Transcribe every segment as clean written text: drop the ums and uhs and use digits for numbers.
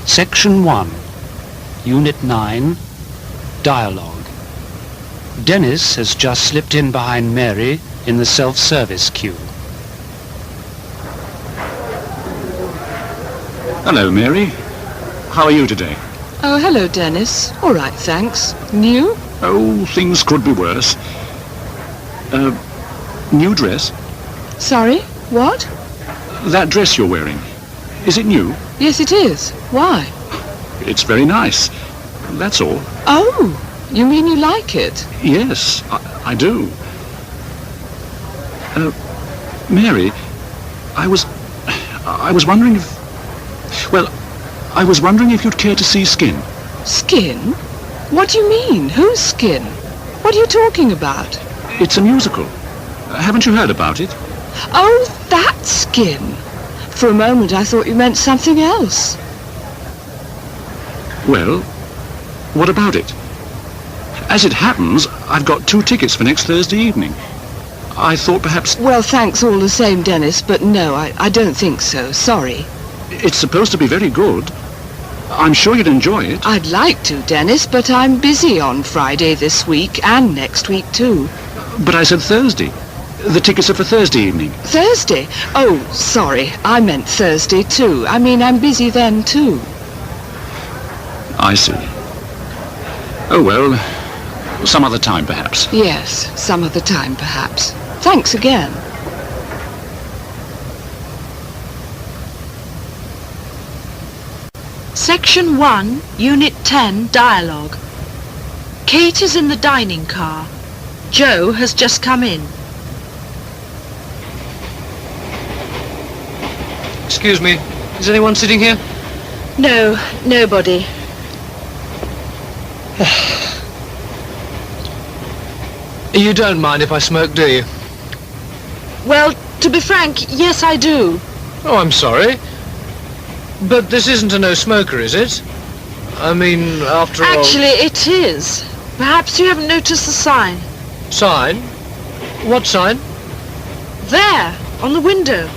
Section 1, Unit 9, Dialogue. Dennis has just slipped in behind Mary in the self-service queue. Hello, Mary. How are you today? Oh, hello, Dennis. All right, thanks. New? Oh, things could be worse. New dress? Sorry, what? That dress you're wearing, is it new? Yes, it is. Why? It's very nice. That's all. Oh, you mean you like it? Yes, I do. Mary, I was wondering if... Well, I was wondering if you'd care to see Skin. Skin? What do you mean? Whose Skin? What are you talking about? It's a musical. Haven't you heard about it? Oh, that Skin. For a moment I thought you meant something else. Well, what about it? As it happens, I've got 2 tickets for next Thursday evening. I thought perhaps... Well, thanks all the same, Dennis, but no, I don't think so. Sorry. It's supposed to be very good. I'm sure you'd enjoy it. I'd like to, Dennis, but I'm busy on Friday this week and next week too. But I said Thursday. The tickets are for Thursday evening. Thursday? Oh, sorry. I meant Thursday too. I mean, I'm busy then too. I see. Oh, well, some other time perhaps. Yes, some other time perhaps. Thanks again. Section 1, Unit 10, Dialogue. Kate is in the dining car. Joe has just come in. Excuse me, is anyone sitting here? No, nobody. You don't mind if I smoke, do you? Well, to be frank, yes I do. Oh, I'm sorry. But this isn't a no-smoker, is it? I mean, after all... Actually, it is. Perhaps you haven't noticed the sign. Sign? What sign? There, on the window.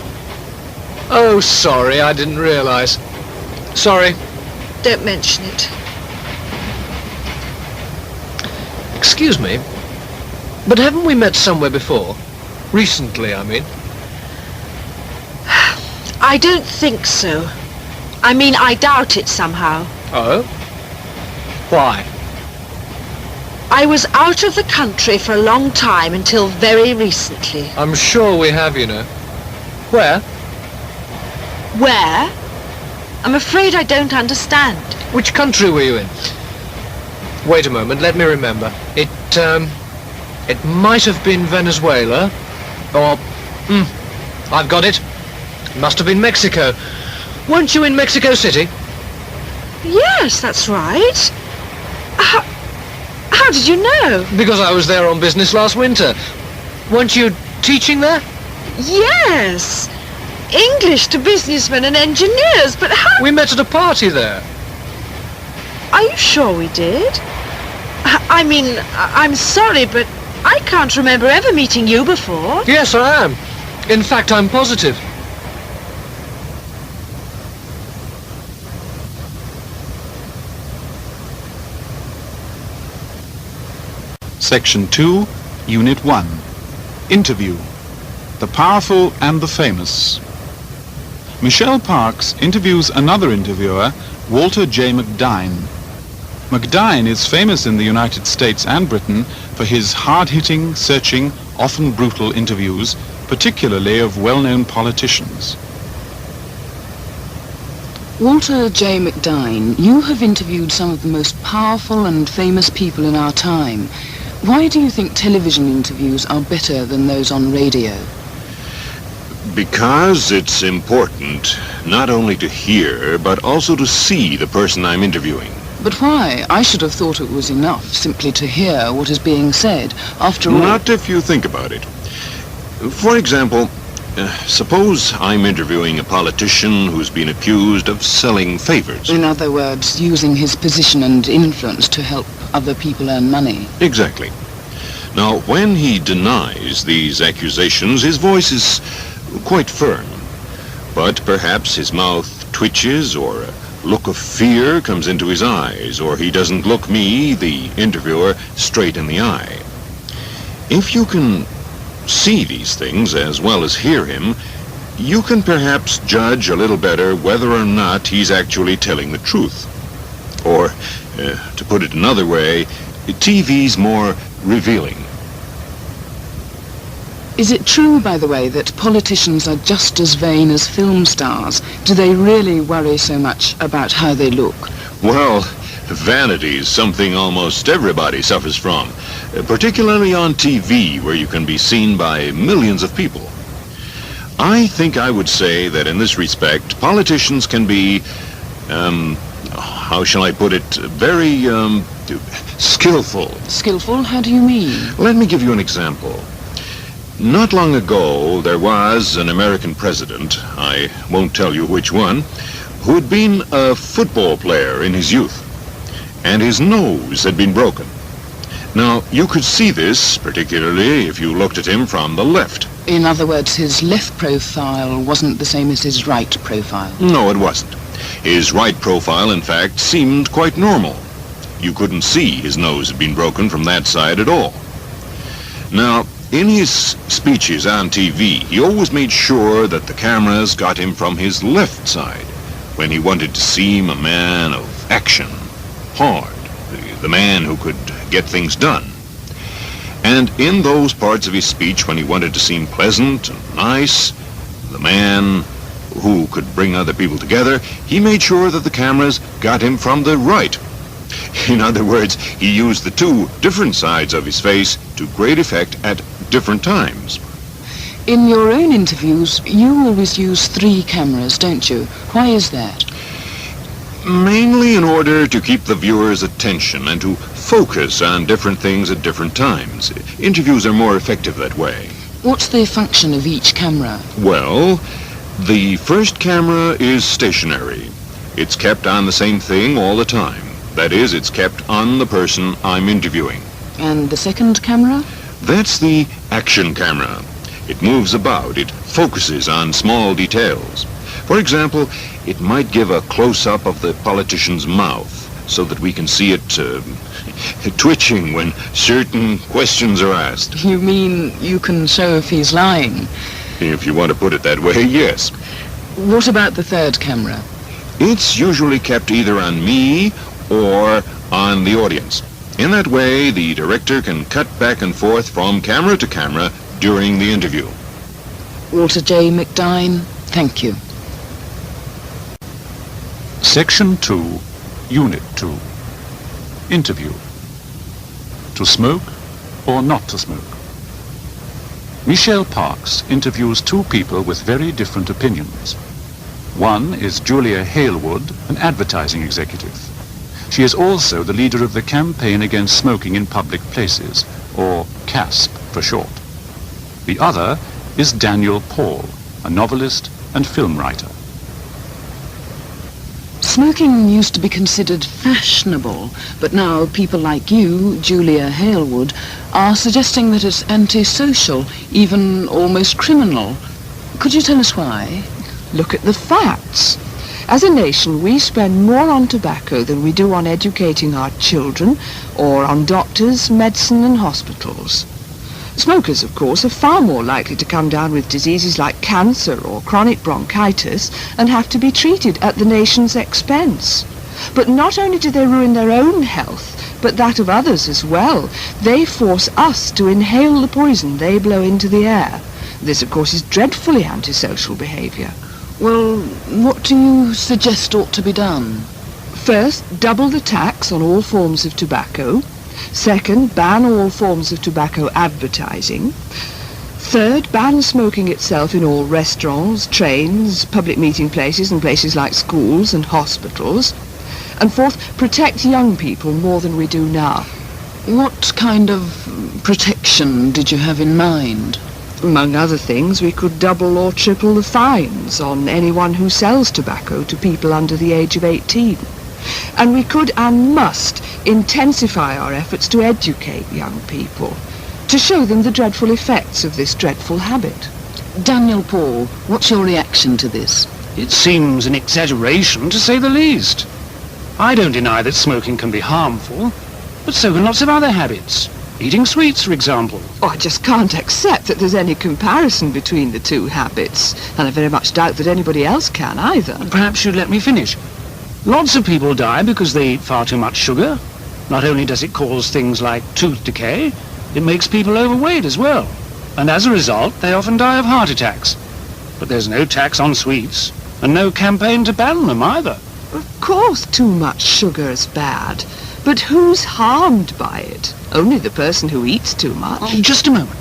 Oh, sorry, I didn't realise. Sorry. Don't mention it. Excuse me, but haven't we met somewhere before? Recently, I mean. I don't think so. I mean, I doubt it somehow. Oh? Why? I was out of the country for a long time until very recently. I'm sure we have, you know. Where? Where? I'm afraid I don't understand. Which country were you in? Wait a moment, let me remember. It might have been Venezuela, or... I've got it. It must have been Mexico. Weren't you in Mexico City? Yes, that's right. How did you know? Because I was there on business last winter. Weren't you teaching there? Yes. English to businessmen and engineers, but how... We met at a party there. Are you sure we did? I mean, I'm sorry, but I can't remember ever meeting you before. Yes, I am. In fact, I'm positive. Section 2, Unit 1. Interview. The powerful and the famous. Michelle Parks interviews another interviewer, Walter J. McDine. McDine is famous in the United States and Britain for his hard-hitting, searching, often brutal interviews, particularly of well-known politicians. Walter J. McDine, you have interviewed some of the most powerful and famous people in our time. Why do you think television interviews are better than those on radio? Because it's important not only to hear, but also to see the person I'm interviewing. But why? I should have thought it was enough simply to hear what is being said. After all... Not if you think about it. For example, suppose I'm interviewing a politician who's been accused of selling favors. In other words, using his position and influence to help other people earn money. Exactly. Now, when he denies these accusations, his voice is quite firm. But perhaps his mouth twitches or look of fear comes into his eyes, or he doesn't look me, the interviewer, straight in the eye. If you can see these things as well as hear him, you can perhaps judge a little better whether or not he's actually telling the truth. Or, to put it another way, TV's more revealing. Is it true, by the way, that politicians are just as vain as film stars? Do they really worry so much about how they look? Well, vanity is something almost everybody suffers from, particularly on TV, where you can be seen by millions of people. I think I would say that in this respect, politicians can be, how shall I put it, very skillful. Skillful? How do you mean? Let me give you an example. Not long ago, there was an American president, I won't tell you which one, who had been a football player in his youth, and his nose had been broken. Now, you could see this, particularly if you looked at him from the left. In other words, his left profile wasn't the same as his right profile. No, it wasn't. His right profile, in fact, seemed quite normal. You couldn't see his nose had been broken from that side at all. Now, in his speeches on TV, he always made sure that the cameras got him from his left side when he wanted to seem a man of action, hard, the man who could get things done. And in those parts of his speech when he wanted to seem pleasant and nice, the man who could bring other people together, he made sure that the cameras got him from the right. In other words, he used the two different sides of his face to great effect at different times. In your own interviews, you always use 3 cameras, don't you? Why is that? Mainly in order to keep the viewer's attention and to focus on different things at different times. Interviews are more effective that way. What's the function of each camera? Well, the first camera is stationary. It's kept on the same thing all the time. That is, it's kept on the person I'm interviewing. And the second camera? That's the action camera. It moves about. It focuses on small details. For example, it might give a close-up of the politician's mouth so that we can see it twitching when certain questions are asked. You mean you can show if he's lying? If you want to put it that way, yes. What about the third camera? It's usually kept either on me or on the audience. In that way, the director can cut back and forth from camera to camera during the interview. Walter J. McDine, thank you. Section 2, Unit 2. Interview. To smoke or not to smoke? Michelle Parks interviews 2 people with very different opinions. One is Julia Halewood, an advertising executive. She is also the leader of the Campaign Against Smoking in Public Places, or CASP for short. The other is Daniel Paul, a novelist and film writer. Smoking used to be considered fashionable, but now people like you, Julia Halewood, are suggesting that it's antisocial, even almost criminal. Could you tell us why? Look at the facts. As a nation, we spend more on tobacco than we do on educating our children or on doctors, medicine and hospitals. Smokers, of course, are far more likely to come down with diseases like cancer or chronic bronchitis and have to be treated at the nation's expense. But not only do they ruin their own health, but that of others as well. They force us to inhale the poison they blow into the air. This, of course, is dreadfully antisocial behaviour. Well, what do you suggest ought to be done? First, double the tax on all forms of tobacco. Second, ban all forms of tobacco advertising. Third, ban smoking itself in all restaurants, trains, public meeting places and places like schools and hospitals. And fourth, protect young people more than we do now. What kind of protection did you have in mind? Among other things, we could double or triple the fines on anyone who sells tobacco to people under the age of 18. And we could and must intensify our efforts to educate young people, to show them the dreadful effects of this dreadful habit. Daniel Paul, what's your reaction to this? It seems an exaggeration, to say the least. I don't deny that smoking can be harmful, but so can lots of other habits. Eating sweets, for example. Oh, I just can't accept that there's any comparison between the two habits, and I very much doubt that anybody else can either. Perhaps you'd let me finish. Lots of people die because they eat far too much sugar. Not only does it cause things like tooth decay, it makes people overweight as well. And as a result, they often die of heart attacks. But there's no tax on sweets, and no campaign to ban them either. Of course too much sugar is bad, but who's harmed by it? Only the person who eats too much. Oh, just a moment.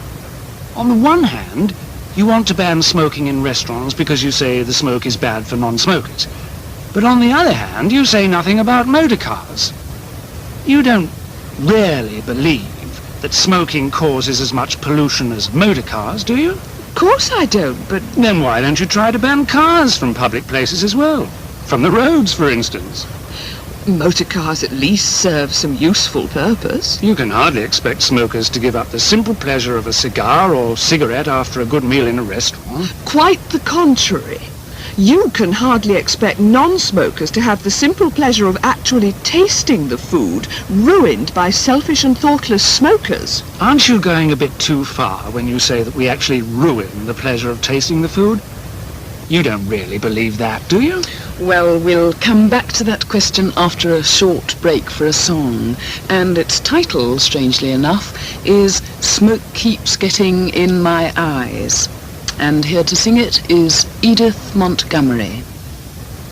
On the one hand, you want to ban smoking in restaurants because you say the smoke is bad for non-smokers. But on the other hand, you say nothing about motor cars. You don't really believe that smoking causes as much pollution as motor cars, do you? Of course I don't, but... Then why don't you try to ban cars from public places as well? From the roads, for instance. Motor cars at least serve some useful purpose. You can hardly expect smokers to give up the simple pleasure of a cigar or cigarette after a good meal in a restaurant. Quite the contrary. You can hardly expect non-smokers to have the simple pleasure of actually tasting the food ruined by selfish and thoughtless smokers. Aren't you going a bit too far when you say that we actually ruin the pleasure of tasting the food? You don't really believe that, do you? Well, we'll come back to that question after a short break for a song. And its title, strangely enough, is Smoke Keeps Getting in My Eyes. And here to sing it is Edith Montgomery.